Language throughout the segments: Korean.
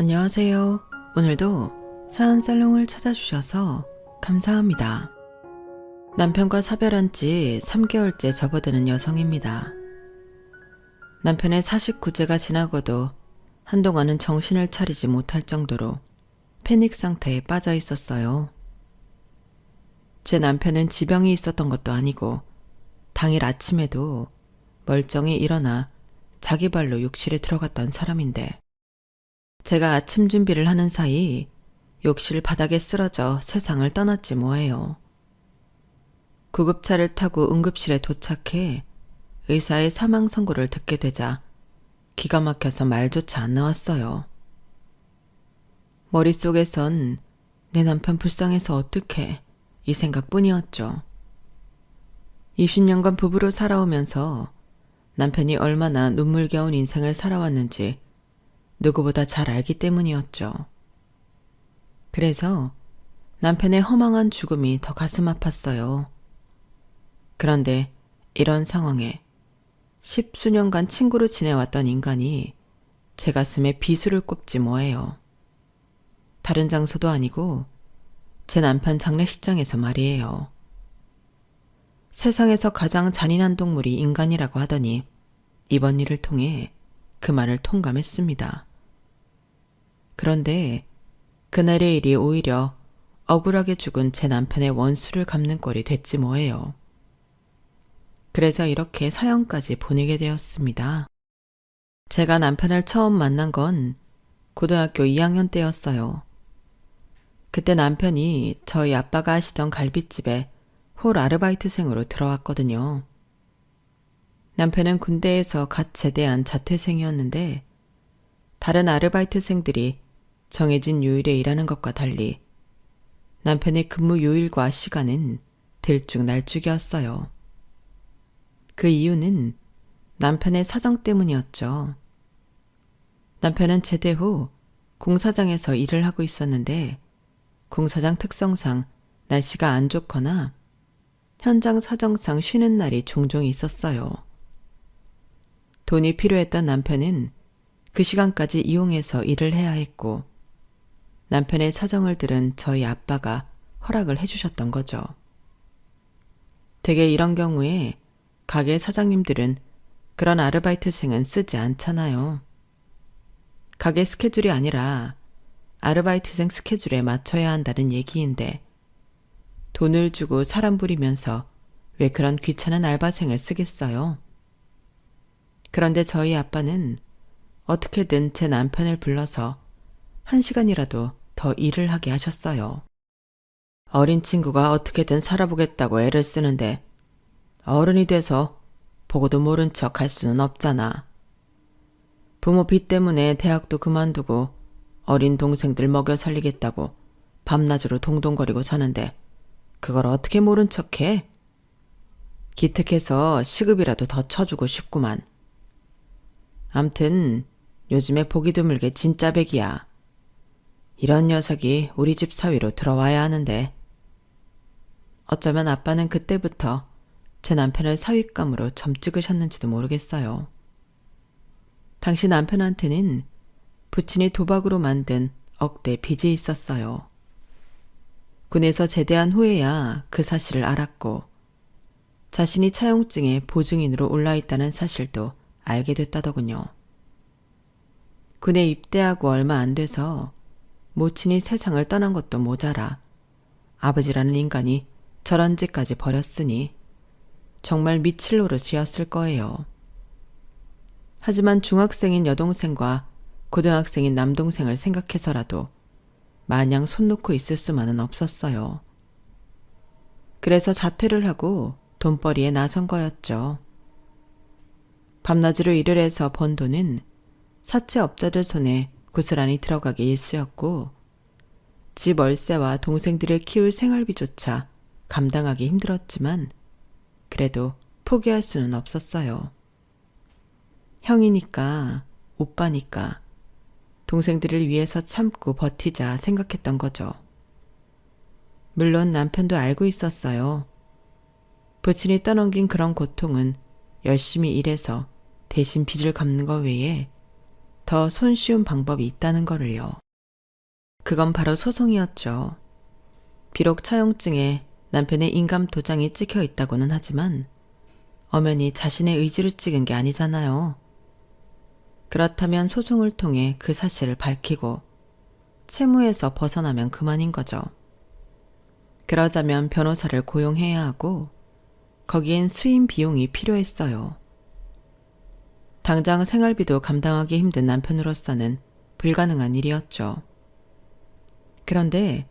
안녕하세요. 오늘도 사연 살롱을 찾아주셔서 감사합니다. 남편과 사별한 지 3개월째 접어드는 여성입니다. 남편의 49제가 지나고도 한동안은 정신을 차리지 못할 정도로 패닉 상태에 빠져 있었어요. 제 남편은 지병이 있었던 것도 아니고 당일 아침에도 멀쩡히 일어나 자기 발로 욕실에 들어갔던 사람인데 제가 아침 준비를 하는 사이 욕실 바닥에 쓰러져 세상을 떠났지 뭐예요. 구급차를 타고 응급실에 도착해 의사의 사망 선고를 듣게 되자 기가 막혀서 말조차 안 나왔어요. 머릿속에선 내 남편 불쌍해서 어떡해 이 생각뿐이었죠. 20년간 부부로 살아오면서 남편이 얼마나 눈물겨운 인생을 살아왔는지 누구보다 잘 알기 때문이었죠. 그래서 남편의 허망한 죽음이 더 가슴 아팠어요. 그런데 이런 상황에 10수년간 친구로 지내왔던 인간이 제 가슴에 비수를 꼽지 뭐예요. 다른 장소도 아니고 제 남편 장례식장에서 말이에요. 세상에서 가장 잔인한 동물이 인간이라고 하더니 이번 일을 통해 그 말을 통감했습니다. 그런데 그날의 일이 오히려 억울하게 죽은 제 남편의 원수를 갚는 꼴이 됐지 뭐예요. 그래서 이렇게 사연까지 보내게 되었습니다. 제가 남편을 처음 만난 건 고등학교 2학년 때였어요. 그때 남편이 저희 아빠가 하시던 갈비집에 홀 아르바이트생으로 들어왔거든요. 남편은 군대에서 갓 제대한 자퇴생이었는데 다른 아르바이트생들이 정해진 요일에 일하는 것과 달리 남편의 근무 요일과 시간은 들쭉날쭉이었어요. 그 이유는 남편의 사정 때문이었죠. 남편은 제대 후 공사장에서 일을 하고 있었는데 공사장 특성상 날씨가 안 좋거나 현장 사정상 쉬는 날이 종종 있었어요. 돈이 필요했던 남편은 그 시간까지 이용해서 일을 해야 했고 남편의 사정을 들은 저희 아빠가 허락을 해주셨던 거죠. 대개 이런 경우에 가게 사장님들은 그런 아르바이트생은 쓰지 않잖아요. 가게 스케줄이 아니라 아르바이트생 스케줄에 맞춰야 한다는 얘기인데 돈을 주고 사람 부리면서 왜 그런 귀찮은 알바생을 쓰겠어요? 그런데 저희 아빠는 어떻게든 제 남편을 불러서 1시간이라도 더 일을 하게 하셨어요. 어린 친구가 어떻게든 살아보겠다고 애를 쓰는데 어른이 돼서 보고도 모른 척 할 수는 없잖아. 부모 빚 때문에 대학도 그만두고 어린 동생들 먹여 살리겠다고 밤낮으로 동동거리고 사는데 그걸 어떻게 모른 척해? 기특해서 시급이라도 더 쳐주고 싶구만. 암튼 요즘에 보기 드물게 진짜 백이야. 이런 녀석이 우리 집 사위로 들어와야 하는데 어쩌면 아빠는 그때부터 제 남편을 사윗감으로 점 찍으셨는지도 모르겠어요. 당시 남편한테는 부친이 도박으로 만든 억대 빚이 있었어요. 군에서 제대한 후에야 그 사실을 알았고 자신이 차용증에 보증인으로 올라있다는 사실도 알게 됐다더군요. 군에 입대하고 얼마 안 돼서 모친이 세상을 떠난 것도 모자라 아버지라는 인간이 저런 짓까지 벌였으니 정말 미칠 노릇이었을 거예요. 하지만 중학생인 여동생과 고등학생인 남동생을 생각해서라도 마냥 손 놓고 있을 수만은 없었어요. 그래서 자퇴를 하고 돈벌이에 나선 거였죠. 밤낮으로 일을 해서 번 돈은 사채업자들 손에 고스란히 들어가기 일쑤였고 집 월세와 동생들을 키울 생활비조차 감당하기 힘들었지만 그래도 포기할 수는 없었어요. 형이니까, 오빠니까 동생들을 위해서 참고 버티자 생각했던 거죠. 물론 남편도 알고 있었어요. 부친이 떠넘긴 그런 고통은 열심히 일해서 대신 빚을 갚는 것 외에 더 손쉬운 방법이 있다는 거를요. 그건 바로 소송이었죠. 비록 차용증에 남편의 인감 도장이 찍혀 있다고는 하지만 엄연히 자신의 의지로 찍은 게 아니잖아요. 그렇다면 소송을 통해 그 사실을 밝히고 채무에서 벗어나면 그만인 거죠. 그러자면 변호사를 고용해야 하고 거기엔 수임 비용이 필요했어요. 당장 생활비도 감당하기 힘든 남편으로서는 불가능한 일이었죠. 그런데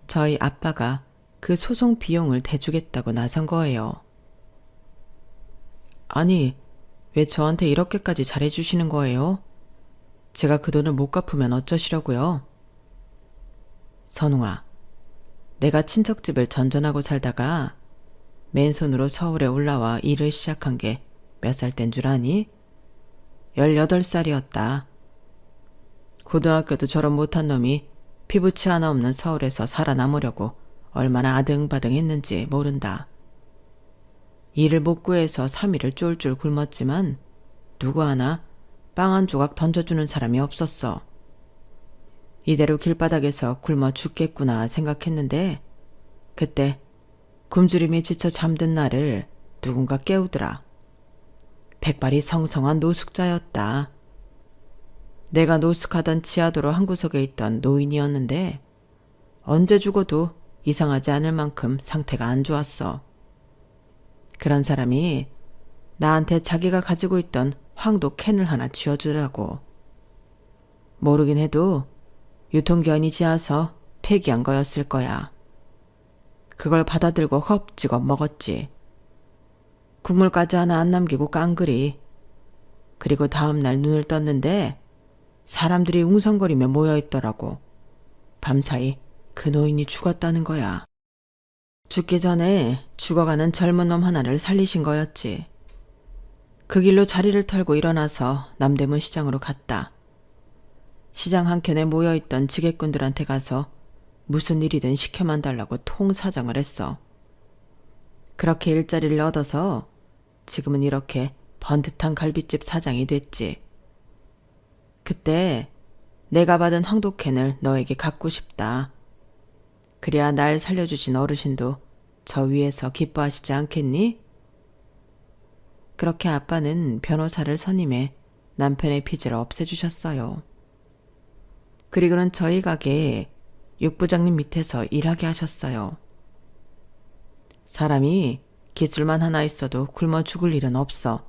저희 아빠가 그 소송 비용을 대주겠다고 나선 거예요. 아니, 왜 저한테 이렇게까지 잘해주시는 거예요? 제가 그 돈을 못 갚으면 어쩌시려고요? 선웅아, 내가 친척집을 전전하고 살다가 맨손으로 서울에 올라와 일을 시작한 게 몇 살 땐 줄 아니? 18살이었다. 고등학교도 졸업 못한 놈이 피부치 하나 없는 서울에서 살아남으려고 얼마나 아등바등 했는지 모른다. 일을 못 구해서 3일을 쫄쫄 굶었지만 누구 하나 빵 한 조각 던져주는 사람이 없었어. 이대로 길바닥에서 굶어 죽겠구나 생각했는데 그때 굶주림에 지쳐 잠든 나를 누군가 깨우더라. 백발이 성성한 노숙자였다. 내가 노숙하던 지하도로 한 구석에 있던 노인이었는데 언제 죽어도 이상하지 않을 만큼 상태가 안 좋았어. 그런 사람이 나한테 자기가 가지고 있던 황도 캔을 하나 쥐어주라고. 모르긴 해도 유통기한이 지나서 폐기한 거였을 거야. 그걸 받아들고 헙지겁 먹었지. 국물까지 하나 안 남기고 깡그리. 그리고 다음날 눈을 떴는데 사람들이 웅성거리며 모여있더라고. 밤사이 그 노인이 죽었다는 거야. 죽기 전에 죽어가는 젊은 놈 하나를 살리신 거였지. 그 길로 자리를 털고 일어나서 남대문 시장으로 갔다. 시장 한켠에 모여있던 지게꾼들한테 가서 무슨 일이든 시켜만 달라고 통사정을 했어. 그렇게 일자리를 얻어서 지금은 이렇게 번듯한 갈비집 사장이 됐지. 그때 내가 받은 황도캔을 너에게 갖고 싶다. 그래야 날 살려주신 어르신도 저 위에서 기뻐하시지 않겠니? 그렇게 아빠는 변호사를 선임해 남편의 빚을 없애주셨어요. 그리고는 저희 가게에 육부장님 밑에서 일하게 하셨어요. 사람이 기술만 하나 있어도 굶어 죽을 일은 없어.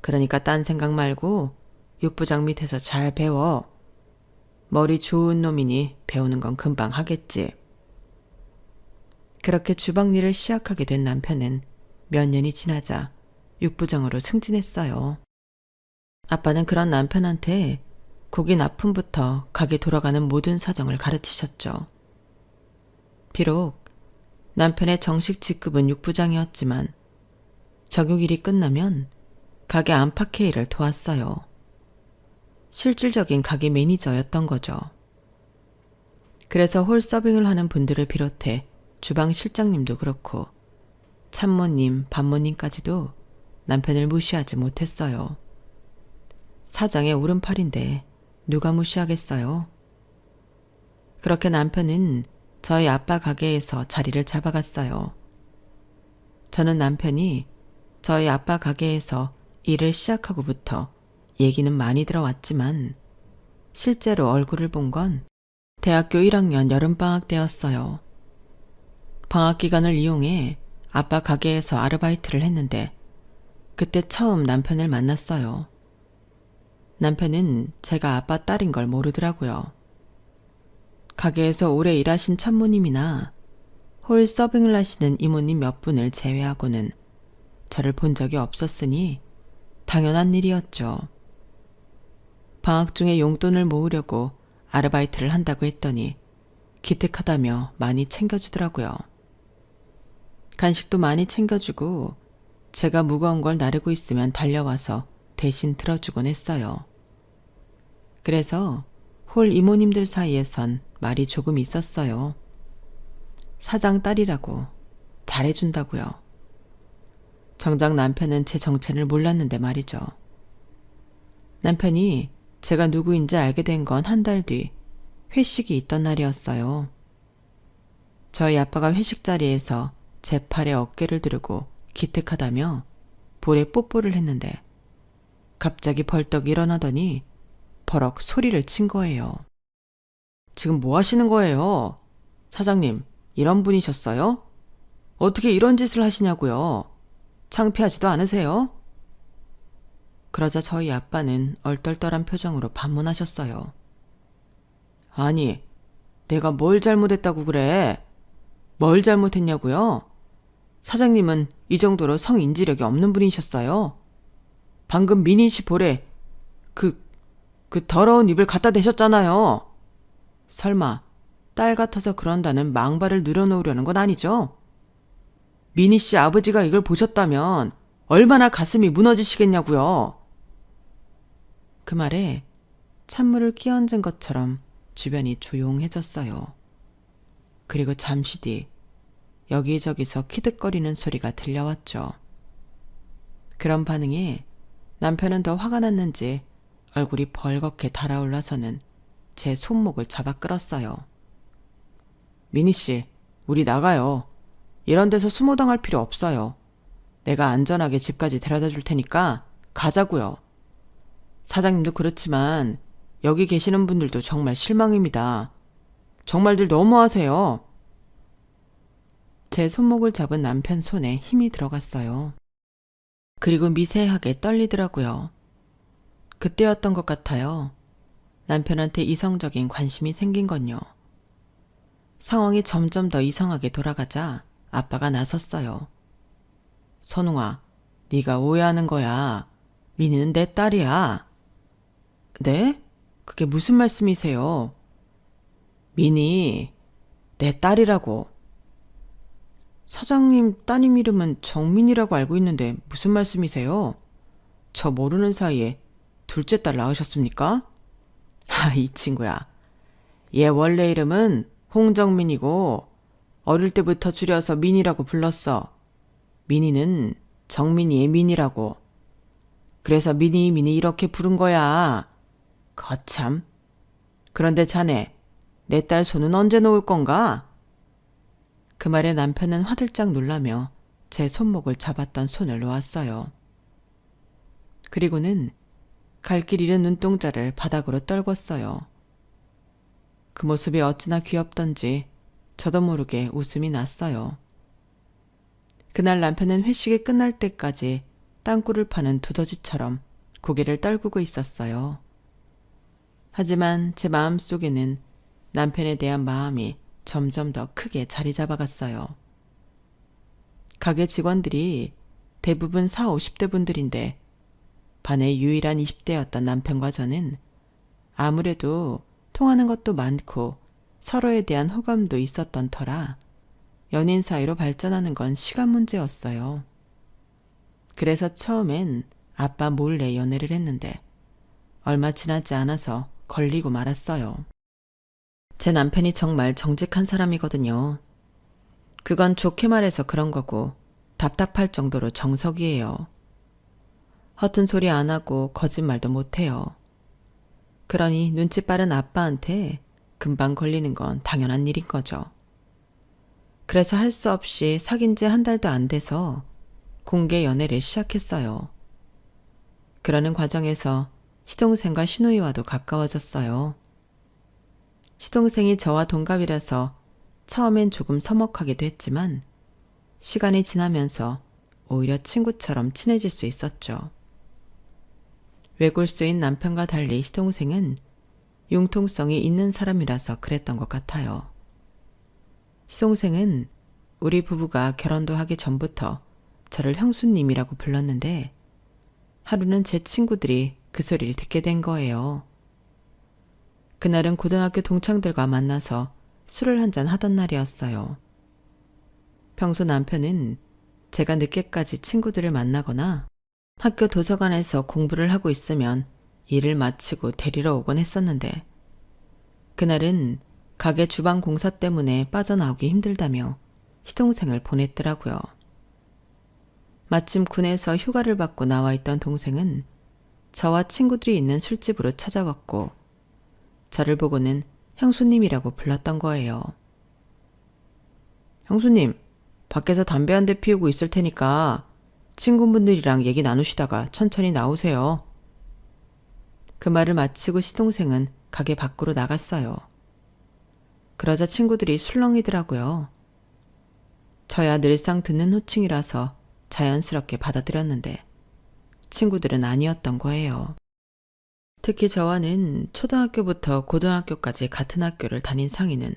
그러니까 딴 생각 말고 육부장 밑에서 잘 배워. 머리 좋은 놈이니 배우는 건 금방 하겠지. 그렇게 주방 일을 시작하게 된 남편은 몇 년이 지나자 육부장으로 승진했어요. 아빠는 그런 남편한테 고기 납품부터 가게 돌아가는 모든 사정을 가르치셨죠. 비록 남편의 정식 직급은 육부장이었지만 적용일이 끝나면 가게 안팎의 일을 도왔어요. 실질적인 가게 매니저였던 거죠. 그래서 홀 서빙을 하는 분들을 비롯해 주방 실장님도 그렇고 참모님, 반모님까지도 남편을 무시하지 못했어요. 사장의 오른팔인데 누가 무시하겠어요? 그렇게 남편은 저희 아빠 가게에서 자리를 잡아갔어요. 저는 남편이 저희 아빠 가게에서 일을 시작하고부터 얘기는 많이 들어왔지만 실제로 얼굴을 본 건 대학교 1학년 여름방학 때였어요. 방학 기간을 이용해 아빠 가게에서 아르바이트를 했는데 그때 처음 남편을 만났어요. 남편은 제가 아빠 딸인 걸 모르더라고요. 가게에서 오래 일하신 참모님이나 홀 서빙을 하시는 이모님 몇 분을 제외하고는 저를 본 적이 없었으니 당연한 일이었죠. 방학 중에 용돈을 모으려고 아르바이트를 한다고 했더니 기특하다며 많이 챙겨주더라고요. 간식도 많이 챙겨주고 제가 무거운 걸 나르고 있으면 달려와서 대신 들어주곤 했어요. 그래서 홀 이모님들 사이에선 말이 조금 있었어요. 사장 딸이라고 잘해준다고요. 정작 남편은 제 정체를 몰랐는데 말이죠. 남편이 제가 누구인지 알게 된 건 한 달 뒤 회식이 있던 날이었어요. 저희 아빠가 회식 자리에서 제 팔에 어깨를 두르고 기특하다며 볼에 뽀뽀를 했는데 갑자기 벌떡 일어나더니 버럭 소리를 친 거예요. 지금 뭐 하시는 거예요? 사장님, 이런 분이셨어요? 어떻게 이런 짓을 하시냐고요? 창피하지도 않으세요? 그러자 저희 아빠는 얼떨떨한 표정으로 반문하셨어요. 아니, 내가 뭘 잘못했다고 그래? 뭘 잘못했냐고요? 사장님은 이 정도로 성인지력이 없는 분이셨어요. 방금 민희 씨 볼에 그 더러운 입을 갖다 대셨잖아요. 설마 딸 같아서 그런다는 망발을 늘어놓으려는 건 아니죠? 민희 씨 아버지가 이걸 보셨다면 얼마나 가슴이 무너지시겠냐고요. 그 말에 찬물을 끼얹은 것처럼 주변이 조용해졌어요. 그리고 잠시 뒤 여기저기서 키득거리는 소리가 들려왔죠. 그런 반응에 남편은 더 화가 났는지 얼굴이 벌겋게 달아올라서는 제 손목을 잡아 끌었어요. 민희 씨, 우리 나가요. 이런 데서 수모당할 필요 없어요. 내가 안전하게 집까지 데려다 줄 테니까 가자고요. 사장님도 그렇지만 여기 계시는 분들도 정말 실망입니다. 정말들 너무하세요. 제 손목을 잡은 남편 손에 힘이 들어갔어요. 그리고 미세하게 떨리더라고요. 그때였던 것 같아요. 남편한테 이성적인 관심이 생긴 건요. 상황이 점점 더 이상하게 돌아가자 아빠가 나섰어요. 선웅아, 네가 오해하는 거야. 민희는 내 딸이야. 네? 그게 무슨 말씀이세요? 민희, 내 딸이라고. 사장님 따님 이름은 정민이라고 알고 있는데 무슨 말씀이세요? 저 모르는 사이에 둘째 딸 낳으셨습니까? 이 친구야. 얘 원래 이름은 홍정민이고 어릴 때부터 줄여서 민이라고 불렀어. 민이는 정민이의 민이라고. 그래서 민이 이렇게 부른 거야. 거참. 그런데 자네, 내 딸 손은 언제 놓을 건가? 그 말에 남편은 화들짝 놀라며 제 손목을 잡았던 손을 놓았어요. 그리고는 갈 길 잃은 눈동자를 바닥으로 떨궜어요. 그 모습이 어찌나 귀엽던지 저도 모르게 웃음이 났어요. 그날 남편은 회식이 끝날 때까지 땅굴을 파는 두더지처럼 고개를 떨구고 있었어요. 하지만 제 마음속에는 남편에 대한 마음이 점점 더 크게 자리 잡아갔어요. 가게 직원들이 대부분 40, 50대 분들인데 반의 유일한 20대였던 남편과 저는 아무래도 통하는 것도 많고 서로에 대한 호감도 있었던 터라 연인 사이로 발전하는 건 시간 문제였어요. 그래서 처음엔 아빠 몰래 연애를 했는데 얼마 지나지 않아서 걸리고 말았어요. 제 남편이 정말 정직한 사람이거든요. 그건 좋게 말해서 그런 거고 답답할 정도로 정석이에요. 허튼 소리 안 하고 거짓말도 못 해요. 그러니 눈치 빠른 아빠한테 금방 걸리는 건 당연한 일인 거죠. 그래서 할 수 없이 사귄 지 한 달도 안 돼서 공개 연애를 시작했어요. 그러는 과정에서 시동생과 시누이와도 가까워졌어요. 시동생이 저와 동갑이라서 처음엔 조금 서먹하기도 했지만 시간이 지나면서 오히려 친구처럼 친해질 수 있었죠. 외골수인 남편과 달리 시동생은 융통성이 있는 사람이라서 그랬던 것 같아요. 시동생은 우리 부부가 결혼도 하기 전부터 저를 형수님이라고 불렀는데 하루는 제 친구들이 그 소리를 듣게 된 거예요. 그날은 고등학교 동창들과 만나서 술을 한잔 하던 날이었어요. 평소 남편은 제가 늦게까지 친구들을 만나거나 학교 도서관에서 공부를 하고 있으면 일을 마치고 데리러 오곤 했었는데 그날은 가게 주방 공사 때문에 빠져나오기 힘들다며 시동생을 보냈더라고요. 마침 군에서 휴가를 받고 나와 있던 동생은 저와 친구들이 있는 술집으로 찾아왔고 저를 보고는 형수님이라고 불렀던 거예요. 형수님, 밖에서 담배 한 대 피우고 있을 테니까 친구분들이랑 얘기 나누시다가 천천히 나오세요. 그 말을 마치고 시동생은 가게 밖으로 나갔어요. 그러자 친구들이 술렁이더라고요. 저야 늘상 듣는 호칭이라서 자연스럽게 받아들였는데 친구들은 아니었던 거예요. 특히 저와는 초등학교부터 고등학교까지 같은 학교를 다닌 상이는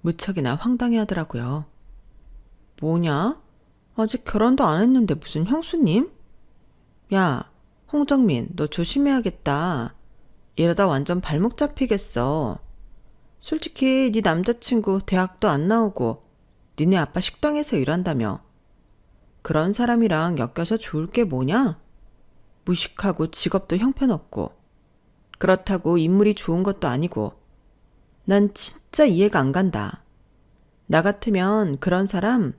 무척이나 황당해하더라고요. 뭐냐? 아직 결혼도 안 했는데 무슨 형수님? 야, 홍정민, 너 조심해야겠다. 이러다 완전 발목 잡히겠어. 솔직히 네 남자친구 대학도 안 나오고 니네 아빠 식당에서 일한다며. 그런 사람이랑 엮여서 좋을 게 뭐냐? 무식하고 직업도 형편없고 그렇다고 인물이 좋은 것도 아니고 난 진짜 이해가 안 간다. 나 같으면 그런 사람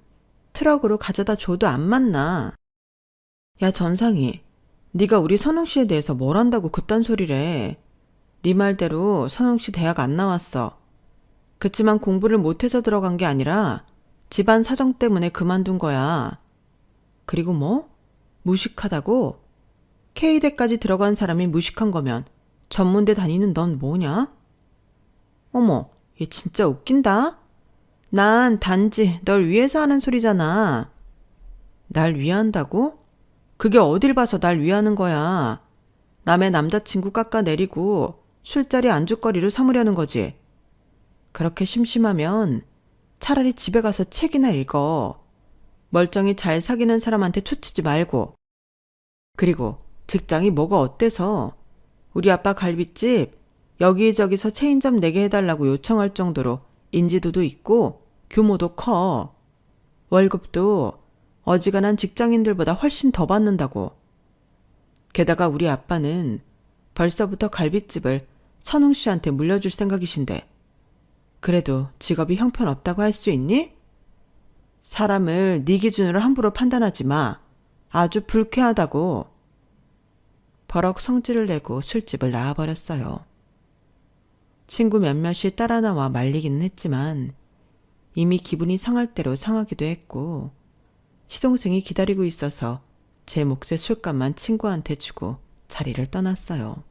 트럭으로 가져다 줘도 안 만나. 야 전상이, 네가 우리 선웅씨에 대해서 뭘 안다고 그딴 소리래. 네 말대로 선웅씨 대학 안 나왔어. 그치만 공부를 못해서 들어간 게 아니라 집안 사정 때문에 그만둔 거야. 그리고 뭐? 무식하다고? K대까지 들어간 사람이 무식한 거면 전문대 다니는 넌 뭐냐? 어머, 얘 진짜 웃긴다. 난 단지 널 위해서 하는 소리잖아. 날 위한다고? 그게 어딜 봐서 날 위하는 거야. 남의 남자친구 깎아내리고 술자리 안주거리로 삼으려는 거지. 그렇게 심심하면 차라리 집에 가서 책이나 읽어. 멀쩡히 잘 사귀는 사람한테 초치지 말고. 그리고 직장이 뭐가 어때서 우리 아빠 갈비집 여기저기서 체인점 4개 해달라고 요청할 정도로 인지도도 있고 규모도 커. 월급도 어지간한 직장인들보다 훨씬 더 받는다고. 게다가 우리 아빠는 벌써부터 갈비집을 선웅 씨한테 물려줄 생각이신데 그래도 직업이 형편없다고 할 수 있니? 사람을 네 기준으로 함부로 판단하지 마. 아주 불쾌하다고. 버럭 성질을 내고 술집을 나와버렸어요. 친구 몇몇이 따라 나와 말리기는 했지만 이미 기분이 상할 대로 상하기도 했고 시동생이 기다리고 있어서 제 몫의 술값만 친구한테 주고 자리를 떠났어요.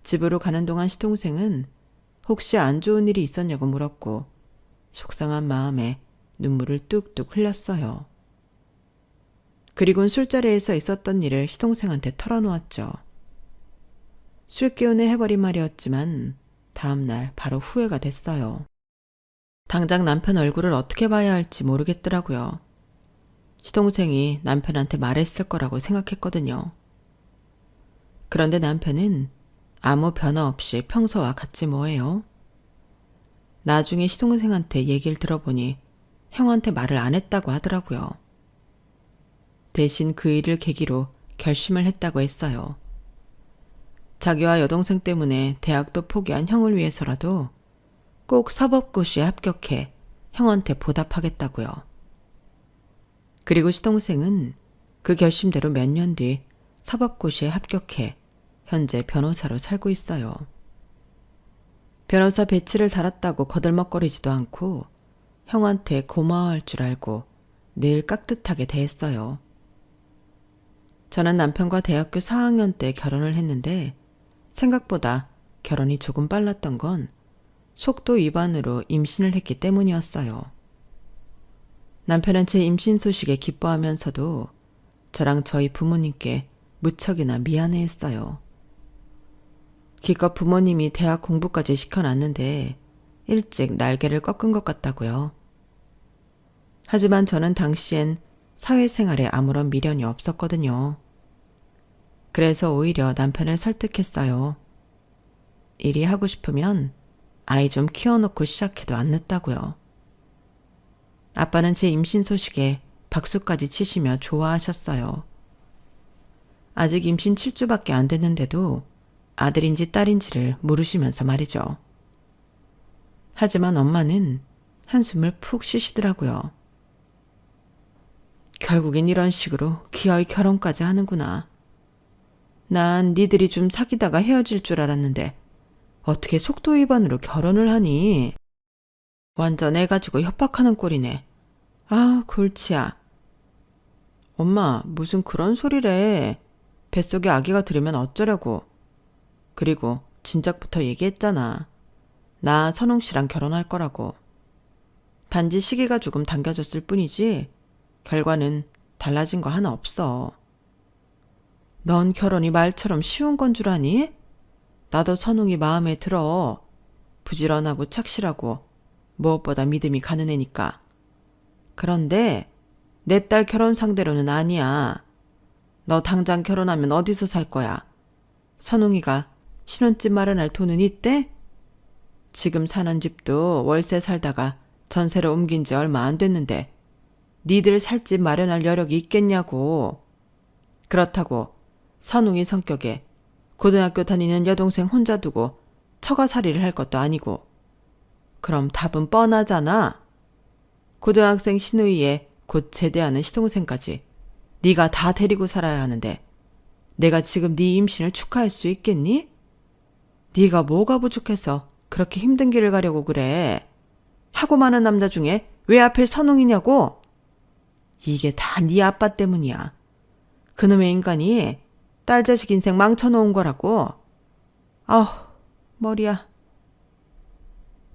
집으로 가는 동안 시동생은 혹시 안 좋은 일이 있었냐고 물었고 속상한 마음에 눈물을 뚝뚝 흘렸어요. 그리곤 술자리에서 있었던 일을 시동생한테 털어놓았죠. 술 기운에 해버린 말이었지만 다음날 바로 후회가 됐어요. 당장 남편 얼굴을 어떻게 봐야 할지 모르겠더라고요. 시동생이 남편한테 말했을 거라고 생각했거든요. 그런데 남편은 아무 변화 없이 평소와 같지 뭐예요. 나중에 시동생한테 얘기를 들어보니 형한테 말을 안 했다고 하더라고요. 대신 그 일을 계기로 결심을 했다고 했어요. 자기와 여동생 때문에 대학도 포기한 형을 위해서라도 꼭 사법고시에 합격해 형한테 보답하겠다고요. 그리고 시동생은 그 결심대로 몇 년 뒤 사법고시에 합격해 현재 변호사로 살고 있어요. 변호사 배치를 달았다고 거들먹거리지도 않고 형한테 고마워할 줄 알고 늘 깍듯하게 대했어요. 저는 남편과 대학교 4학년 때 결혼을 했는데 생각보다 결혼이 조금 빨랐던 건 속도 위반으로 임신을 했기 때문이었어요. 남편은 제 임신 소식에 기뻐하면서도 저랑 저희 부모님께 무척이나 미안해했어요. 기껏 부모님이 대학 공부까지 시켜놨는데 일찍 날개를 꺾은 것 같다고요. 하지만 저는 당시엔 사회생활에 아무런 미련이 없었거든요. 그래서 오히려 남편을 설득했어요. 일이 하고 싶으면 아이 좀 키워놓고 시작해도 안 늦다고요. 아빠는 제 임신 소식에 박수까지 치시며 좋아하셨어요. 아직 임신 7주밖에 안 됐는데도 아들인지 딸인지를 물으시면서 말이죠. 하지만 엄마는 한숨을 푹 쉬시더라고요. 결국엔 이런 식으로 기어이 결혼까지 하는구나. 난 니들이 좀 사귀다가 헤어질 줄 알았는데 어떻게 속도 위반으로 결혼을 하니? 완전 애 가지고 협박하는 꼴이네. 아, 골치야. 엄마, 무슨 그런 소리래. 뱃속에 아기가 들으면 어쩌려고. 그리고 진작부터 얘기했잖아. 나 선웅 씨랑 결혼할 거라고. 단지 시기가 조금 당겨졌을 뿐이지 결과는 달라진 거 하나 없어. 넌 결혼이 말처럼 쉬운 건 줄 아니? 나도 선웅이 마음에 들어. 부지런하고 착실하고 무엇보다 믿음이 가는 애니까. 그런데 내 딸 결혼 상대로는 아니야. 너 당장 결혼하면 어디서 살 거야? 선웅이가 신혼집 마련할 돈은 있대? 지금 사는 집도 월세 살다가 전세로 옮긴 지 얼마 안 됐는데 니들 살 집 마련할 여력이 있겠냐고. 그렇다고 선웅이 성격에 고등학교 다니는 여동생 혼자 두고 처가살이를 할 것도 아니고. 그럼 답은 뻔하잖아. 고등학생 신우이에 곧 제대하는 시동생까지 네가 다 데리고 살아야 하는데 내가 지금 네 임신을 축하할 수 있겠니? 네가 뭐가 부족해서 그렇게 힘든 길을 가려고 그래. 하고 많은 남자 중에 왜 하필 선웅이냐고? 이게 다 네 아빠 때문이야. 그놈의 인간이 딸 자식 인생 망쳐놓은 거라고. 아우, 머리야.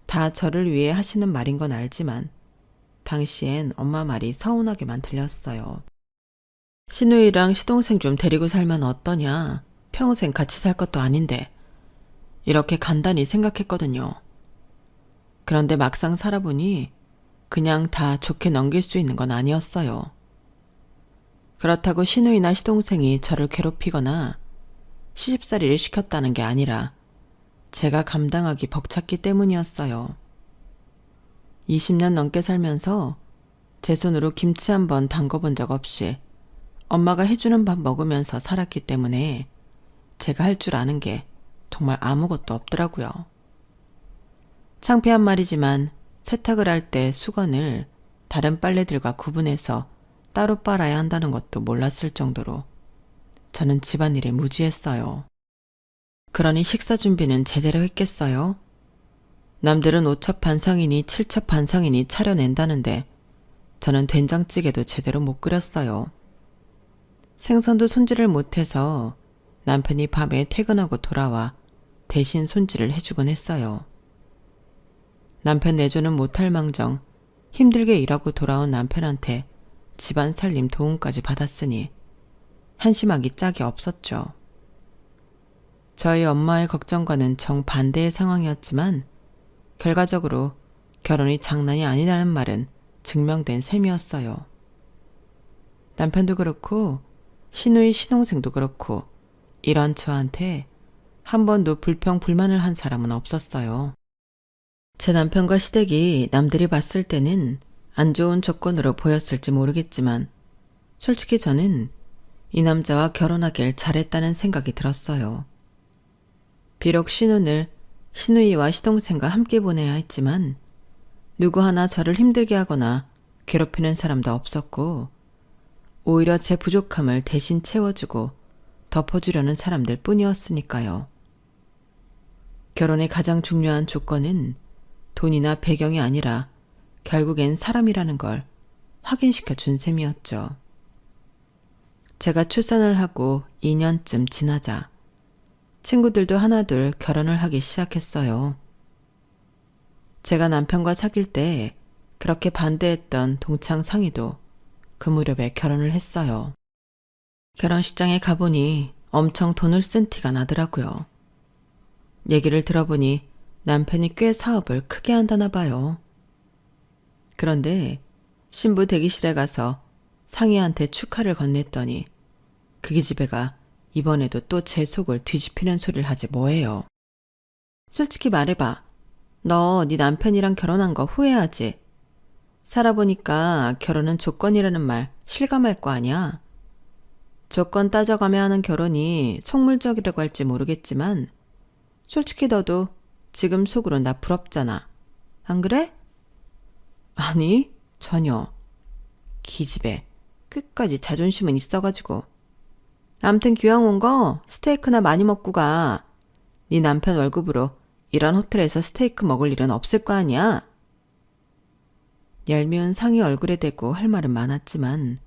다 저를 위해 하시는 말인 건 알지만 당시엔 엄마 말이 서운하게만 들렸어요. 신우이랑 시동생 좀 데리고 살면 어떠냐. 평생 같이 살 것도 아닌데. 이렇게 간단히 생각했거든요. 그런데 막상 살아보니 그냥 다 좋게 넘길 수 있는 건 아니었어요. 그렇다고 신우이나 시동생이 저를 괴롭히거나 시집살이를 시켰다는 게 아니라 제가 감당하기 벅찼기 때문이었어요. 20년 넘게 살면서 제 손으로 김치 한 번 담궈본 적 없이 엄마가 해주는 밥 먹으면서 살았기 때문에 제가 할 줄 아는 게 정말 아무것도 없더라고요. 창피한 말이지만 세탁을 할 때 수건을 다른 빨래들과 구분해서 따로 빨아야 한다는 것도 몰랐을 정도로 저는 집안일에 무지했어요. 그러니 식사 준비는 제대로 했겠어요? 남들은 5첩 반상이니 7첩 반상이니 차려낸다는데 저는 된장찌개도 제대로 못 끓였어요. 생선도 손질을 못해서 남편이 밤에 퇴근하고 돌아와 대신 손질을 해주곤 했어요. 남편 내조는 못할 망정 힘들게 일하고 돌아온 남편한테 집안 살림 도움까지 받았으니 한심하기 짝이 없었죠. 저희 엄마의 걱정과는 정반대의 상황이었지만 결과적으로 결혼이 장난이 아니라는 말은 증명된 셈이었어요. 남편도 그렇고 신우이 신동생도 그렇고 이런 저한테 한 번도 불평 불만을 한 사람은 없었어요. 제 남편과 시댁이 남들이 봤을 때는 안 좋은 조건으로 보였을지 모르겠지만 솔직히 저는 이 남자와 결혼하길 잘했다는 생각이 들었어요. 비록 신혼을 신우이와 시동생과 함께 보내야 했지만 누구 하나 저를 힘들게 하거나 괴롭히는 사람도 없었고 오히려 제 부족함을 대신 채워주고 덮어주려는 사람들 뿐이었으니까요. 결혼의 가장 중요한 조건은 돈이나 배경이 아니라 결국엔 사람이라는 걸 확인시켜 준 셈이었죠. 제가 출산을 하고 2년쯤 지나자 친구들도 하나둘 결혼을 하기 시작했어요. 제가 남편과 사귈 때 그렇게 반대했던 동창 상이도 그 무렵에 결혼을 했어요. 결혼식장에 가보니 엄청 돈을 쓴 티가 나더라고요. 얘기를 들어보니 남편이 꽤 사업을 크게 한다나 봐요. 그런데 신부 대기실에 가서 상희한테 축하를 건넸더니 그 기집애가 이번에도 또 제 속을 뒤집히는 소리를 하지 뭐예요. 솔직히 말해봐. 너 네 남편이랑 결혼한 거 후회하지? 살아보니까 결혼은 조건이라는 말 실감할 거 아니야. 조건 따져가며 하는 결혼이 속물적이라고 할지 모르겠지만 솔직히 너도 지금 속으론 나 부럽잖아. 안 그래? 아니, 전혀. 기집애. 끝까지 자존심은 있어가지고. 암튼 기왕 온 거 스테이크나 많이 먹고 가. 네 남편 월급으로 이런 호텔에서 스테이크 먹을 일은 없을 거 아니야. 얄미운 상이 얼굴에 대고 할 말은 많았지만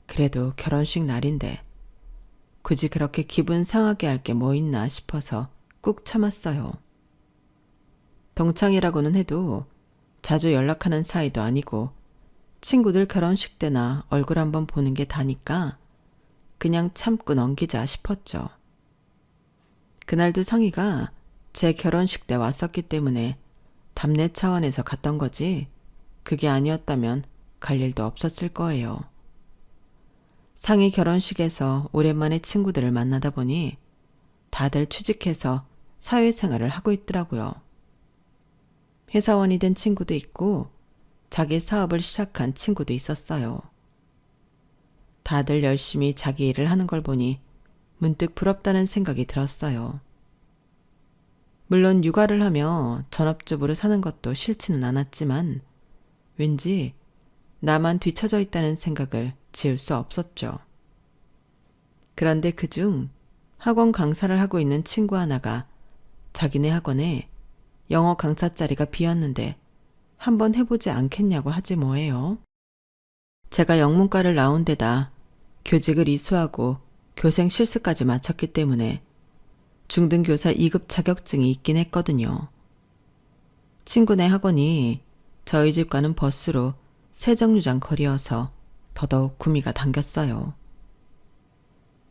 그래도 결혼식 날인데 굳이 그렇게 기분 상하게 할 게 뭐 있나 싶어서 꾹 참았어요. 동창이라고는 해도 자주 연락하는 사이도 아니고 친구들 결혼식 때나 얼굴 한번 보는 게 다니까 그냥 참고 넘기자 싶었죠. 그날도 상희가 제 결혼식 때 왔었기 때문에 답례 차원에서 갔던 거지 그게 아니었다면 갈 일도 없었을 거예요. 상희 결혼식에서 오랜만에 친구들을 만나다 보니 다들 취직해서 사회생활을 하고 있더라고요. 회사원이 된 친구도 있고 자기 사업을 시작한 친구도 있었어요. 다들 열심히 자기 일을 하는 걸 보니 문득 부럽다는 생각이 들었어요. 물론 육아를 하며 전업주부로 사는 것도 싫지는 않았지만 왠지 나만 뒤처져 있다는 생각을 지울 수 없었죠. 그런데 그중 학원 강사를 하고 있는 친구 하나가 자기네 학원에 영어 강사 자리가 비었는데 한번 해보지 않겠냐고 하지 뭐예요. 제가 영문과를 나온 데다 교직을 이수하고 교생 실습까지 마쳤기 때문에 중등교사 2급 자격증이 있긴 했거든요. 친구네 학원이 저희 집과는 버스로 세정류장 거리여서 더더욱 구미가 당겼어요.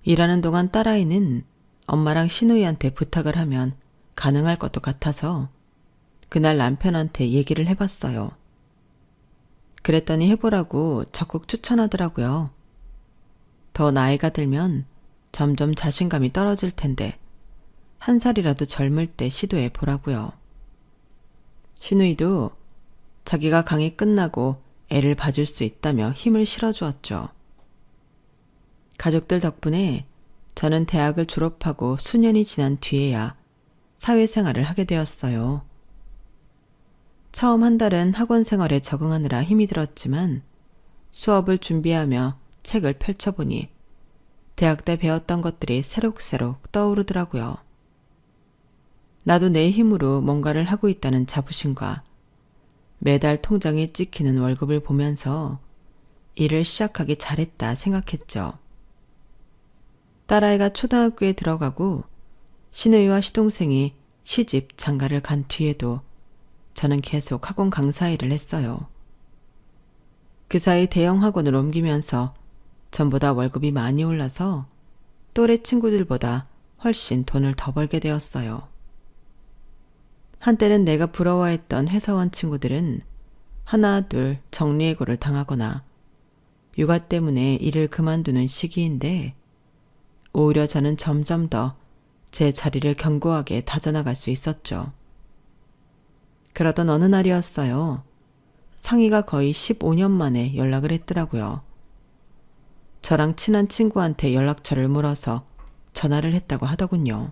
일하는 동안 딸아이는 엄마랑 시누이한테 부탁을 하면 가능할 것도 같아서 그날 남편한테 얘기를 해봤어요. 그랬더니 해보라고 적극 추천하더라고요. 더 나이가 들면 점점 자신감이 떨어질 텐데 1살이라도 젊을 때 시도해 보라고요. 시누이도 자기가 강의 끝나고 애를 봐줄 수 있다며 힘을 실어주었죠. 가족들 덕분에 저는 대학을 졸업하고 수년이 지난 뒤에야 사회생활을 하게 되었어요. 처음 한 달은 학원 생활에 적응하느라 힘이 들었지만 수업을 준비하며 책을 펼쳐보니 대학 때 배웠던 것들이 새록새록 떠오르더라고요. 나도 내 힘으로 뭔가를 하고 있다는 자부심과 매달 통장에 찍히는 월급을 보면서 일을 시작하기 잘했다 생각했죠. 딸아이가 초등학교에 들어가고 시누이와 시동생이 시집 장가를 간 뒤에도 저는 계속 학원 강사 일을 했어요. 그 사이 대형 학원을 옮기면서 전보다 월급이 많이 올라서 또래 친구들보다 훨씬 돈을 더 벌게 되었어요. 한때는 내가 부러워했던 회사원 친구들은 하나 둘 정리해고를 당하거나 육아 때문에 일을 그만두는 시기인데 오히려 저는 점점 더 제 자리를 견고하게 다져나갈 수 있었죠. 그러던 어느 날이었어요. 상희가 거의 15년 만에 연락을 했더라고요. 저랑 친한 친구한테 연락처를 물어서 전화를 했다고 하더군요.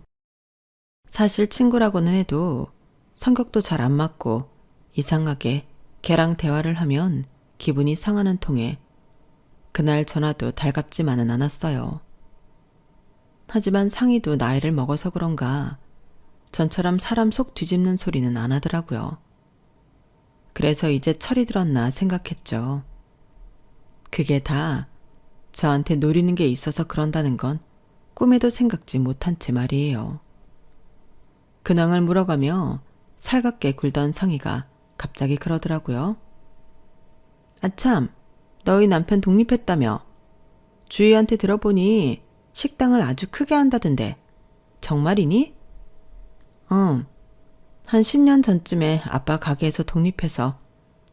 사실 친구라고는 해도 성격도 잘 안 맞고 이상하게 걔랑 대화를 하면 기분이 상하는 통에 그날 전화도 달갑지만은 않았어요. 하지만 상희도 나이를 먹어서 그런가 전처럼 사람 속 뒤집는 소리는 안 하더라고요. 그래서 이제 철이 들었나 생각했죠. 그게 다 저한테 노리는 게 있어서 그런다는 건 꿈에도 생각지 못한 채 말이에요. 근황을 물어가며 살갑게 굴던 상희가 갑자기 그러더라고요. 아참, 너희 남편 독립했다며. 주희한테 들어보니 식당을 아주 크게 한다던데. 정말이니? 한 10년 전쯤에 아빠 가게에서 독립해서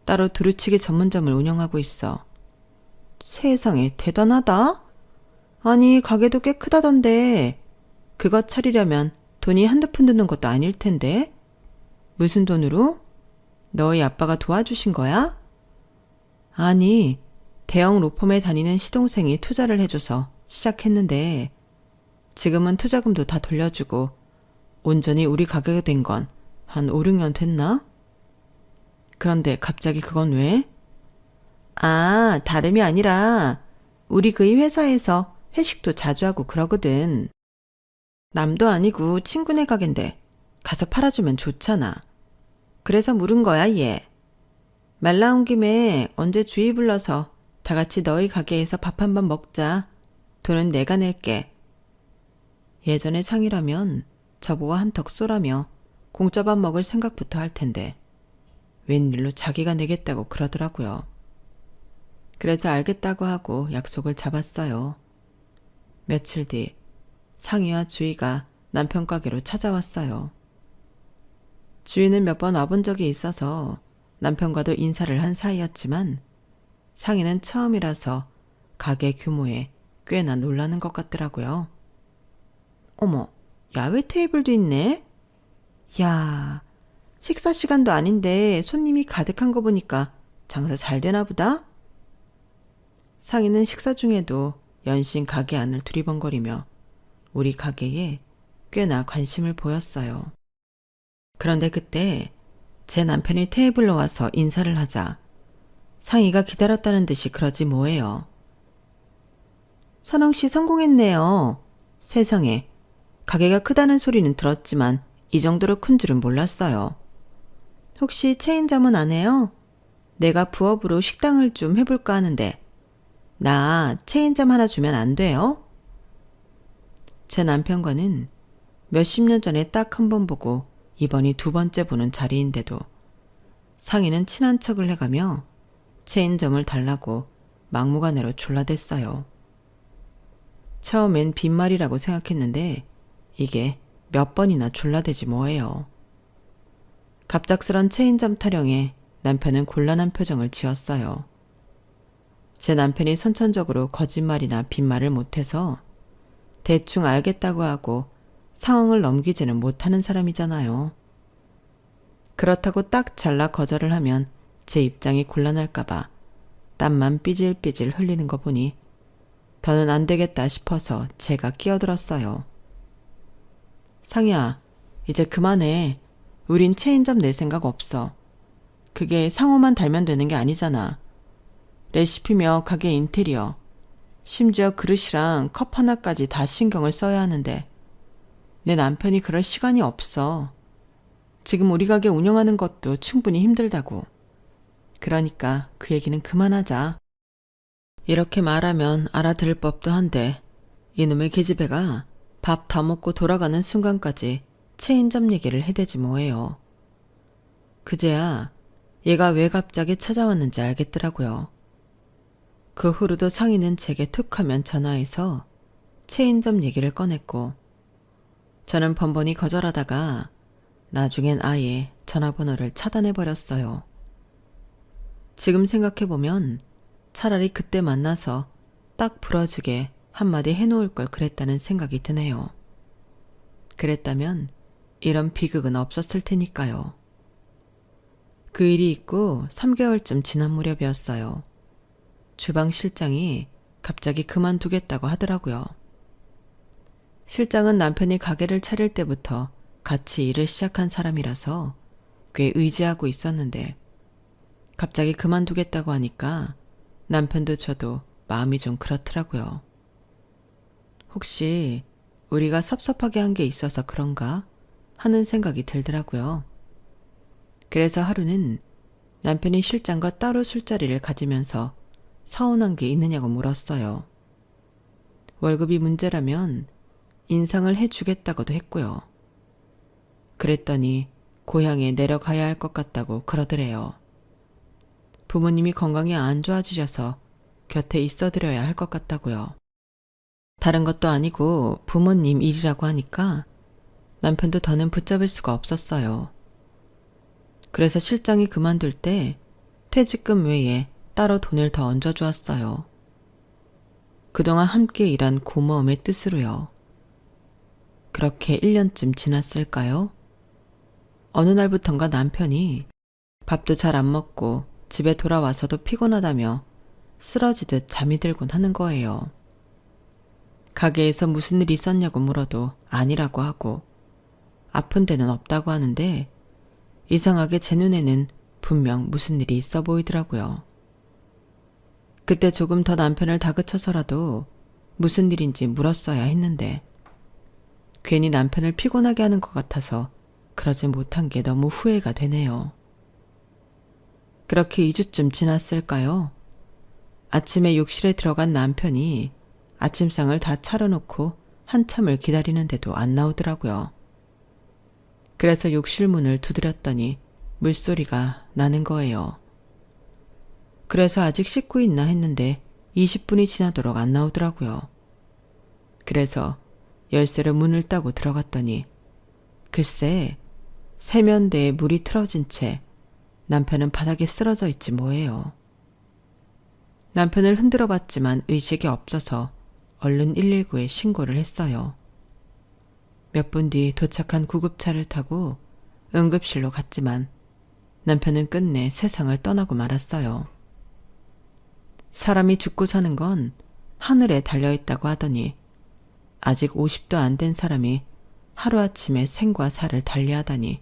따로 두루치기 전문점을 운영하고 있어. 세상에 대단하다. 아니 가게도 꽤 크다던데 그거 차리려면 돈이 한두 푼 드는 것도 아닐 텐데. 무슨 돈으로? 너희 아빠가 도와주신 거야? 아니 대형 로펌에 다니는 시동생이 투자를 해줘서 시작했는데 지금은 투자금도 다 돌려주고 온전히 우리 가게가 된 건 한 5, 6년 됐나? 그런데 갑자기 그건 왜? 아, 다름이 아니라 우리 그이 회사에서 회식도 자주 하고 그러거든. 남도 아니고 친구네 가게인데 가서 팔아주면 좋잖아. 그래서 물은 거야, 얘. 말 나온 김에 언제 주희 불러서 다 같이 너희 가게에서 밥 한번 먹자. 돈은 내가 낼게. 예전에 상이라면 저보고 한턱 쏘라며 공짜 밥 먹을 생각부터 할 텐데 웬일로 자기가 내겠다고 그러더라고요. 그래서 알겠다고 하고 약속을 잡았어요. 며칠 뒤 상희와 주희가 남편 가게로 찾아왔어요. 주희는 몇 번 와본 적이 있어서 남편과도 인사를 한 사이였지만 상희는 처음이라서 가게 규모에 꽤나 놀라는 것 같더라고요. 어머, 야외 테이블도 있네? 야, 식사 시간도 아닌데 손님이 가득한 거 보니까 장사 잘 되나 보다? 상희는 식사 중에도 연신 가게 안을 두리번거리며 우리 가게에 꽤나 관심을 보였어요. 그런데 그때 제 남편이 테이블로 와서 인사를 하자 상희가 기다렸다는 듯이 그러지 뭐예요. 선홍씨 성공했네요. 세상에, 가게가 크다는 소리는 들었지만 이 정도로 큰 줄은 몰랐어요. 혹시 체인점은 안 해요? 내가 부업으로 식당을 좀 해볼까 하는데 나 체인점 하나 주면 안 돼요? 제 남편과는 몇십 년 전에 딱 한 번 보고 이번이 두 번째 보는 자리인데도 상희는 친한 척을 해가며 체인점을 달라고 막무가내로 졸라댔어요. 처음엔 빈말이라고 생각했는데 이게 몇 번이나 졸라대지 뭐예요. 갑작스런 체인점 타령에 남편은 곤란한 표정을 지었어요. 제 남편이 선천적으로 거짓말이나 빈말을 못해서 대충 알겠다고 하고 상황을 넘기지는 못하는 사람이잖아요. 그렇다고 딱 잘라 거절을 하면 제 입장이 곤란할까봐 땀만 삐질삐질 흘리는 거 보니 더는 안 되겠다 싶어서 제가 끼어들었어요. 상희야, 이제 그만해. 우린 체인점 낼 생각 없어. 그게 상호만 달면 되는 게 아니잖아. 레시피며 가게 인테리어, 심지어 그릇이랑 컵 하나까지 다 신경을 써야 하는데 내 남편이 그럴 시간이 없어. 지금 우리 가게 운영하는 것도 충분히 힘들다고. 그러니까 그 얘기는 그만하자. 이렇게 말하면 알아들을 법도 한데 이놈의 계집애가 밥 다 먹고 돌아가는 순간까지 체인점 얘기를 해대지 뭐예요. 그제야 얘가 왜 갑자기 찾아왔는지 알겠더라고요. 그 후로도 상희는 제게 툭하면 전화해서 체인점 얘기를 꺼냈고 저는 번번이 거절하다가 나중엔 아예 전화번호를 차단해버렸어요. 지금 생각해보면 차라리 그때 만나서 딱 부러지게 한마디 해놓을 걸 그랬다는 생각이 드네요. 그랬다면 이런 비극은 없었을 테니까요. 그 일이 있고 3개월쯤 지난 무렵이었어요. 주방 실장이 갑자기 그만두겠다고 하더라고요. 실장은 남편이 가게를 차릴 때부터 같이 일을 시작한 사람이라서 꽤 의지하고 있었는데 갑자기 그만두겠다고 하니까 남편도 저도 마음이 좀 그렇더라고요. 혹시 우리가 섭섭하게 한 게 있어서 그런가 하는 생각이 들더라고요. 그래서 하루는 남편이 실장과 따로 술자리를 가지면서 서운한 게 있느냐고 물었어요. 월급이 문제라면 인상을 해주겠다고도 했고요. 그랬더니 고향에 내려가야 할 것 같다고 그러더래요. 부모님이 건강이 안 좋아지셔서 곁에 있어드려야 할 것 같다고요. 다른 것도 아니고 부모님 일이라고 하니까 남편도 더는 붙잡을 수가 없었어요. 그래서 실장이 그만둘 때 퇴직금 외에 따로 돈을 더 얹어주었어요. 그동안 함께 일한 고마움의 뜻으로요. 그렇게 1년쯤 지났을까요? 어느 날부턴가 남편이 밥도 잘 안 먹고 집에 돌아와서도 피곤하다며 쓰러지듯 잠이 들곤 하는 거예요. 가게에서 무슨 일 있었냐고 물어도 아니라고 하고 아픈 데는 없다고 하는데 이상하게 제 눈에는 분명 무슨 일이 있어 보이더라고요. 그때 조금 더 남편을 다그쳐서라도 무슨 일인지 물었어야 했는데 괜히 남편을 피곤하게 하는 것 같아서 그러지 못한 게 너무 후회가 되네요. 그렇게 2주쯤 지났을까요? 아침에 욕실에 들어간 남편이 아침상을 다 차려놓고 한참을 기다리는데도 안 나오더라고요. 그래서 욕실 문을 두드렸더니 물소리가 나는 거예요. 그래서 아직 씻고 있나 했는데 20분이 지나도록 안 나오더라고요. 그래서 열쇠로 문을 따고 들어갔더니 글쎄 세면대에 물이 틀어진 채 남편은 바닥에 쓰러져 있지 뭐예요. 남편을 흔들어 봤지만 의식이 없어서 얼른 119에 신고를 했어요. 몇 분 뒤 도착한 구급차를 타고 응급실로 갔지만 남편은 끝내 세상을 떠나고 말았어요. 사람이 죽고 사는 건 하늘에 달려있다고 하더니 아직 50도 안 된 사람이 하루아침에 생과 사를 달리하다니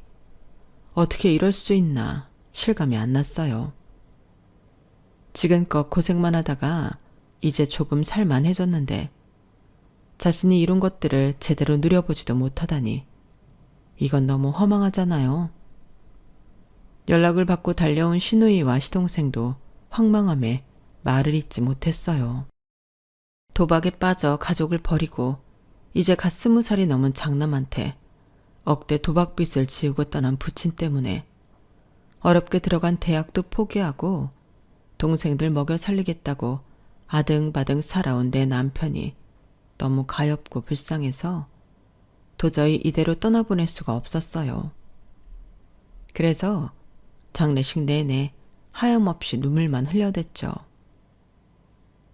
어떻게 이럴 수 있나 실감이 안 났어요. 지금껏 고생만 하다가 이제 조금 살만해졌는데 자신이 이룬 것들을 제대로 누려보지도 못하다니 이건 너무 허망하잖아요. 연락을 받고 달려온 시누이와 시동생도 황망함에 말을 잇지 못했어요. 도박에 빠져 가족을 버리고 이제 갓 20살이 넘은 장남한테 억대 도박빚을 지우고 떠난 부친 때문에 어렵게 들어간 대학도 포기하고 동생들 먹여 살리겠다고 아등바등 살아온 내 남편이 너무 가엾고 불쌍해서 도저히 이대로 떠나보낼 수가 없었어요. 그래서 장례식 내내 하염없이 눈물만 흘려댔죠.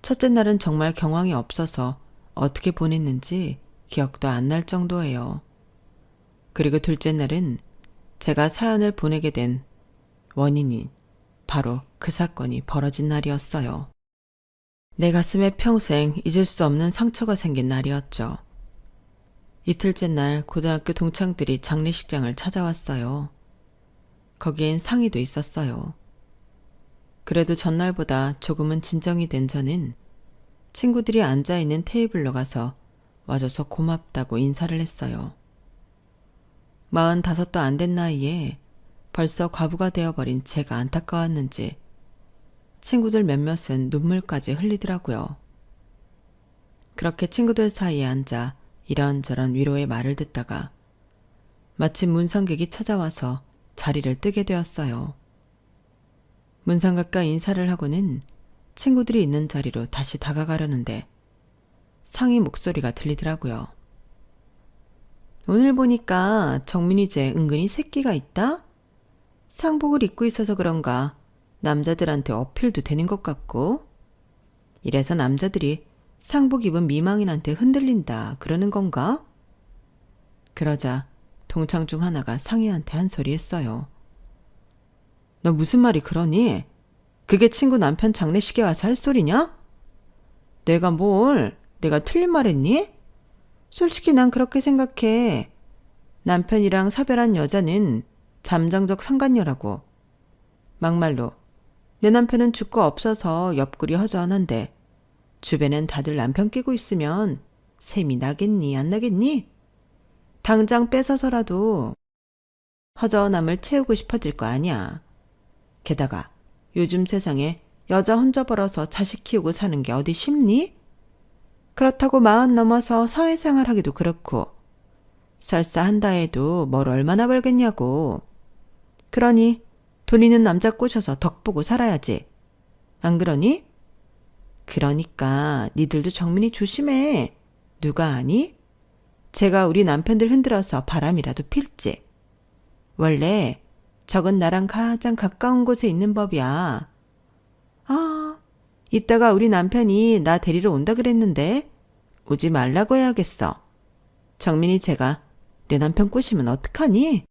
첫째 날은 정말 경황이 없어서 어떻게 보냈는지 기억도 안 날 정도예요. 그리고 둘째 날은 제가 사연을 보내게 된 원인이 바로 그 사건이 벌어진 날이었어요. 내 가슴에 평생 잊을 수 없는 상처가 생긴 날이었죠. 이틀째 날 고등학교 동창들이 장례식장을 찾아왔어요. 거기엔 상의도 있었어요. 그래도 전날보다 조금은 진정이 된 저는 친구들이 앉아있는 테이블로 가서 와줘서 고맙다고 인사를 했어요. 45도 안 된 나이에 벌써 과부가 되어버린 제가 안타까웠는지 친구들 몇몇은 눈물까지 흘리더라고요. 그렇게 친구들 사이에 앉아 이런저런 위로의 말을 듣다가 마침 문상객이 찾아와서 자리를 뜨게 되었어요. 문상각과 인사를 하고는 친구들이 있는 자리로 다시 다가가려는데 상의 목소리가 들리더라고요. 오늘 보니까 정민이제 은근히 새끼가 있다? 상복을 입고 있어서 그런가 남자들한테 어필도 되는 것 같고 이래서 남자들이 상복 입은 미망인한테 흔들린다 그러는 건가? 그러자 동창 중 하나가 상의한테 한 소리 했어요. 너 무슨 말이 그러니? 그게 친구 남편 장례식에 와서 할 소리냐? 내가 틀린 말 했니? 솔직히 난 그렇게 생각해. 남편이랑 사별한 여자는 잠정적 상간녀라고. 막말로 내 남편은 죽고 없어서 옆구리 허전한데 주변엔 다들 남편 끼고 있으면 셈이 나겠니 안 나겠니? 당장 뺏어서라도 허전함을 채우고 싶어질 거 아니야. 게다가 요즘 세상에 여자 혼자 벌어서 자식 키우고 사는 게 어디 쉽니? 그렇다고 40 넘어서 사회생활 하기도 그렇고 설사 한다 해도 뭘 얼마나 벌겠냐고. 그러니 돈 있는 남자 꼬셔서 덕 보고 살아야지. 안 그러니? 그러니까 니들도 정민이 조심해. 누가 아니? 제가 우리 남편들 흔들어서 바람이라도 필지. 원래 저건 나랑 가장 가까운 곳에 있는 법이야. 아, 이따가 우리 남편이 나 데리러 온다 그랬는데 오지 말라고 해야겠어. 정민이 제가 내 남편 꼬시면 어떡하니?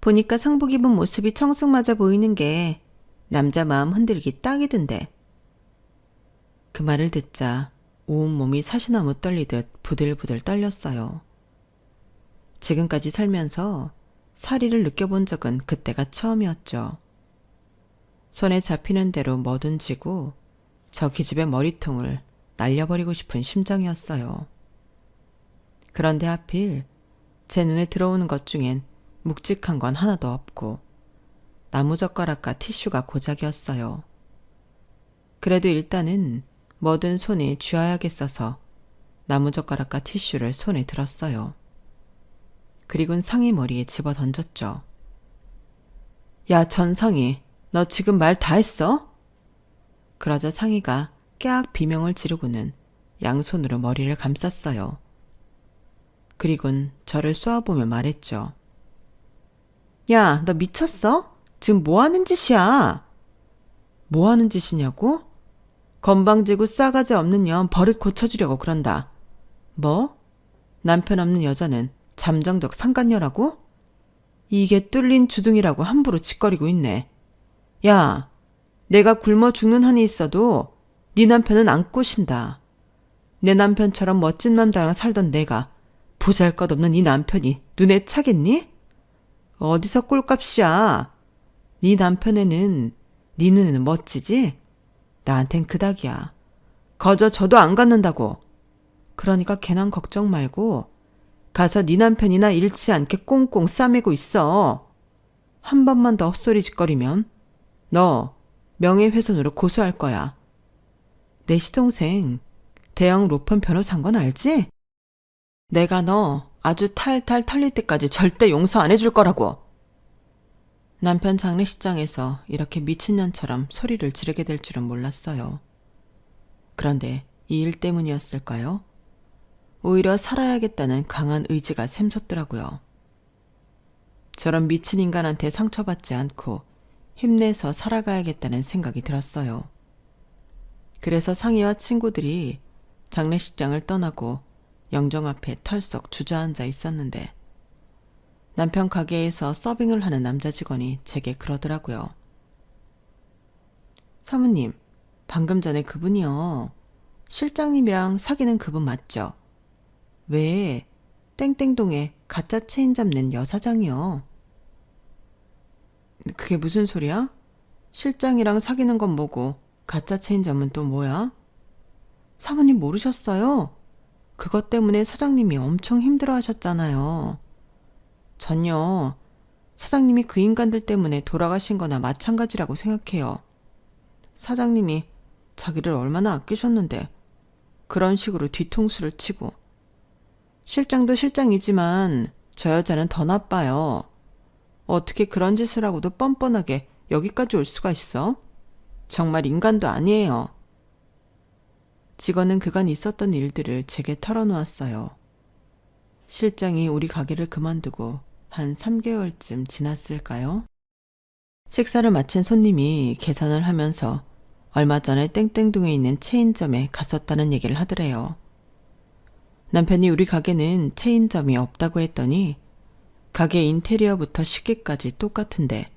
보니까 상복 입은 모습이 청승맞아 보이는 게 남자 마음 흔들기 딱이던데. 그 말을 듣자 온몸이 사시나무 떨리듯 부들부들 떨렸어요. 지금까지 살면서 사리를 느껴본 적은 그때가 처음이었죠. 손에 잡히는 대로 뭐든 쥐고 저 기집의 머리통을 날려버리고 싶은 심정이었어요. 그런데 하필 제 눈에 들어오는 것 중엔 묵직한 건 하나도 없고 나무젓가락과 티슈가 고작이었어요. 그래도 일단은 뭐든 손에 쥐어야겠어서 나무젓가락과 티슈를 손에 들었어요. 그리곤 상희 머리에 집어 던졌죠. 야, 전상희, 너 지금 말 다 했어? 그러자 상희가 깨악 비명을 지르고는 양손으로 머리를 감쌌어요. 그리곤 저를 쏘아보며 말했죠. 야, 너 미쳤어? 지금 뭐 하는 짓이야? 뭐 하는 짓이냐고? 건방지고 싸가지 없는 년 버릇 고쳐주려고 그런다. 뭐? 남편 없는 여자는 잠정적 상간녀라고? 이게 뚫린 주둥이라고 함부로 짓거리고 있네. 야, 내가 굶어 죽는 한이 있어도 네 남편은 안 꼬신다. 내 남편처럼 멋진 남자랑 살던 내가 보잘것없는 네 남편이 눈에 차겠니? 어디서 꼴값이야. 네 남편에는 네 눈에는 멋지지? 나한텐 그닥이야. 거저 저도 안 갖는다고. 그러니까 괜한 걱정 말고 가서 네 남편이나 잃지 않게 꽁꽁 싸매고 있어. 한 번만 더 헛소리 짓거리면 너 명예훼손으로 고소할 거야. 내 시동생 대형 로펌 변호사인 건 알지? 내가 너 아주 탈탈 털릴 때까지 절대 용서 안 해줄 거라고. 남편 장례식장에서 이렇게 미친년처럼 소리를 지르게 될 줄은 몰랐어요. 그런데 이 일 때문이었을까요? 오히려 살아야겠다는 강한 의지가 샘솟더라고요. 저런 미친 인간한테 상처받지 않고 힘내서 살아가야겠다는 생각이 들었어요. 그래서 상희와 친구들이 장례식장을 떠나고 영정 앞에 털썩 주저앉아 있었는데 남편 가게에서 서빙을 하는 남자 직원이 제게 그러더라고요. 사모님, 방금 전에 그분이요. 실장님이랑 사귀는 그분 맞죠? 왜 땡땡동에 가짜 체인점 낸 여사장이요. 그게 무슨 소리야? 실장이랑 사귀는 건 뭐고 가짜 체인점은 또 뭐야? 사모님 모르셨어요? 그것 때문에 사장님이 엄청 힘들어하셨잖아요. 전요. 사장님이 그 인간들 때문에 돌아가신 거나 마찬가지라고 생각해요. 사장님이 자기를 얼마나 아끼셨는데 그런 식으로 뒤통수를 치고. 실장도 실장이지만 저 여자는 더 나빠요. 어떻게 그런 짓을 하고도 뻔뻔하게 여기까지 올 수가 있어? 정말 인간도 아니에요. 직원은 그간 있었던 일들을 제게 털어놓았어요. 실장이 우리 가게를 그만두고 한 3개월쯤 지났을까요? 식사를 마친 손님이 계산을 하면서 얼마 전에 땡땡동에 있는 체인점에 갔었다는 얘기를 하더래요. 남편이 우리 가게는 체인점이 없다고 했더니 가게 인테리어부터 식기까지 똑같은데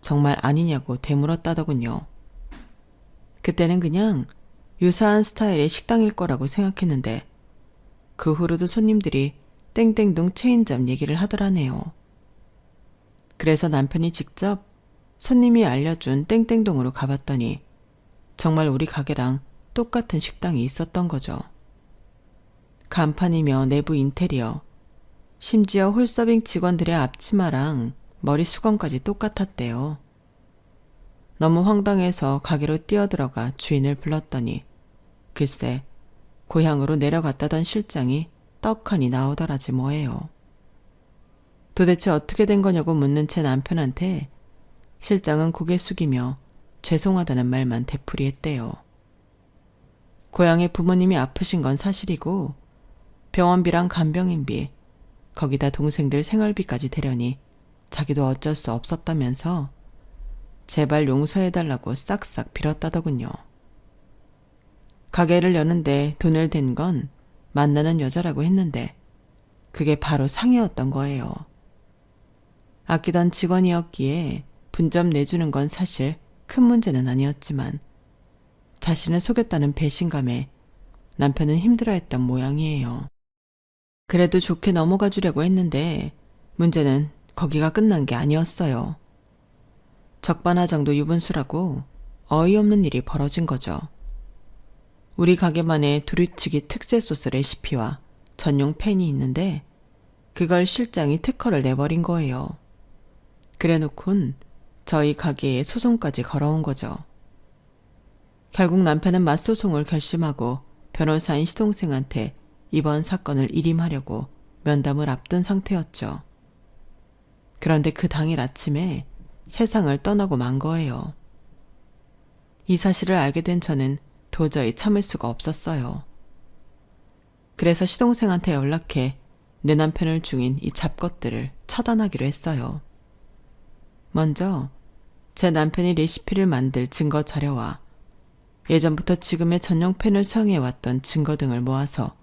정말 아니냐고 되물었다더군요. 그때는 그냥 유사한 스타일의 식당일 거라고 생각했는데 그 후로도 손님들이 땡땡동 체인점 얘기를 하더라네요. 그래서 남편이 직접 손님이 알려준 땡땡동으로 가봤더니 정말 우리 가게랑 똑같은 식당이 있었던 거죠. 간판이며 내부 인테리어, 심지어 홀서빙 직원들의 앞치마랑 머리 수건까지 똑같았대요. 너무 황당해서 가게로 뛰어들어가 주인을 불렀더니 글쎄 고향으로 내려갔다던 실장이 떡하니 나오더라지 뭐예요. 도대체 어떻게 된 거냐고 묻는 제 남편한테 실장은 고개 숙이며 죄송하다는 말만 되풀이했대요. 고향의 부모님이 아프신 건 사실이고 병원비랑 간병인비, 거기다 동생들 생활비까지 대려니 자기도 어쩔 수 없었다면서 제발 용서해달라고 싹싹 빌었다더군요. 가게를 여는데 돈을 댄 건 만나는 여자라고 했는데 그게 바로 상이었던 거예요. 아끼던 직원이었기에 분점 내주는 건 사실 큰 문제는 아니었지만 자신을 속였다는 배신감에 남편은 힘들어했던 모양이에요. 그래도 좋게 넘어가 주려고 했는데 문제는 거기가 끝난 게 아니었어요. 적반하장도 유분수라고 어이없는 일이 벌어진 거죠. 우리 가게만의 두루치기 특제 소스 레시피와 전용 팬이 있는데 그걸 실장이 특허를 내버린 거예요. 그래놓곤 저희 가게에 소송까지 걸어온 거죠. 결국 남편은 맞소송을 결심하고 변호사인 시동생한테 이번 사건을 일임하려고 면담을 앞둔 상태였죠. 그런데 그 당일 아침에 세상을 떠나고 만 거예요. 이 사실을 알게 된 저는 도저히 참을 수가 없었어요. 그래서 시동생한테 연락해 내 남편을 죽인 이 잡것들을 처단하기로 했어요. 먼저 제 남편이 레시피를 만들 증거 자료와 예전부터 지금의 전용 팬을 사용해왔던 증거 등을 모아서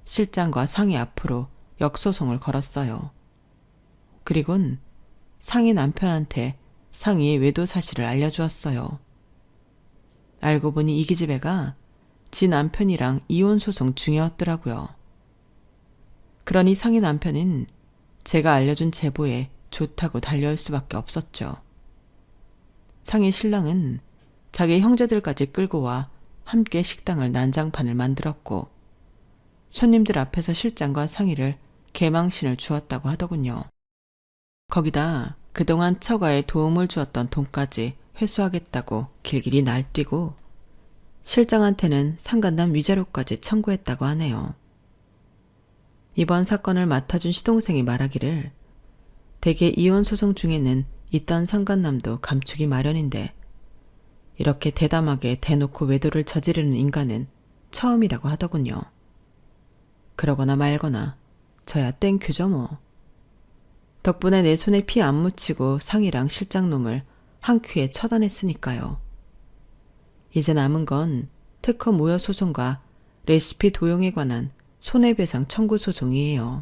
실장과 상희 앞으로 역소송을 걸었어요. 그리곤 상희 남편한테 상희의 외도 사실을 알려주었어요. 알고 보니 이 기집애가 지 남편이랑 이혼 소송 중이었더라고요. 그러니 상희 남편은 제가 알려준 제보에 좋다고 달려올 수밖에 없었죠. 상희 신랑은 자기 형제들까지 끌고 와 함께 식당을 난장판을 만들었고 손님들 앞에서 실장과 상희를 개망신을 주었다고 하더군요. 거기다 그동안 처가에 도움을 주었던 돈까지 회수하겠다고 길길이 날뛰고 실장한테는 상간남 위자료까지 청구했다고 하네요. 이번 사건을 맡아준 시동생이 말하기를 대개 이혼 소송 중에는 있던 상간남도 감추기 마련인데 이렇게 대담하게 대놓고 외도를 저지르는 인간은 처음이라고 하더군요. 그러거나 말거나 저야 땡큐죠 뭐. 덕분에 내 손에 피 안 묻히고 상이랑 실장놈을 한 큐에 처단했으니까요. 이제 남은 건 특허 무효 소송과 레시피 도용에 관한 손해배상 청구 소송이에요.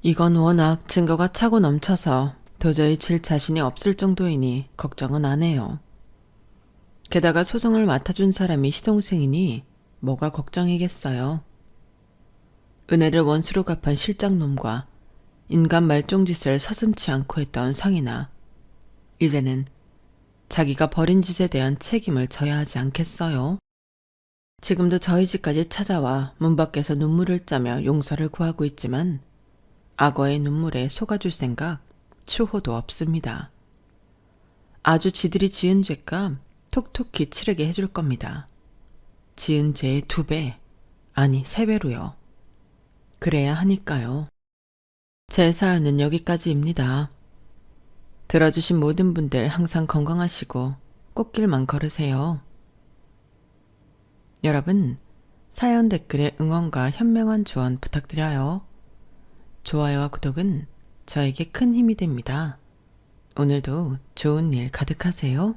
이건 워낙 증거가 차고 넘쳐서 도저히 질 자신이 없을 정도이니 걱정은 안 해요. 게다가 소송을 맡아준 사람이 시동생이니 뭐가 걱정이겠어요. 은혜를 원수로 갚은 실장놈과 인간 말종짓을 서슴지 않고 했던 상이나 이제는 자기가 벌인 짓에 대한 책임을 져야 하지 않겠어요? 지금도 저희 집까지 찾아와 문 밖에서 눈물을 짜며 용서를 구하고 있지만 악어의 눈물에 속아줄 생각 추호도 없습니다. 아주 지들이 지은 죄값 톡톡히 치르게 해줄 겁니다. 지은 죄의 2배, 아니 3배로요. 그래야 하니까요. 제 사연은 여기까지입니다. 들어주신 모든 분들 항상 건강하시고 꽃길만 걸으세요. 여러분, 사연 댓글에 응원과 현명한 조언 부탁드려요. 좋아요와 구독은 저에게 큰 힘이 됩니다. 오늘도 좋은 일 가득하세요.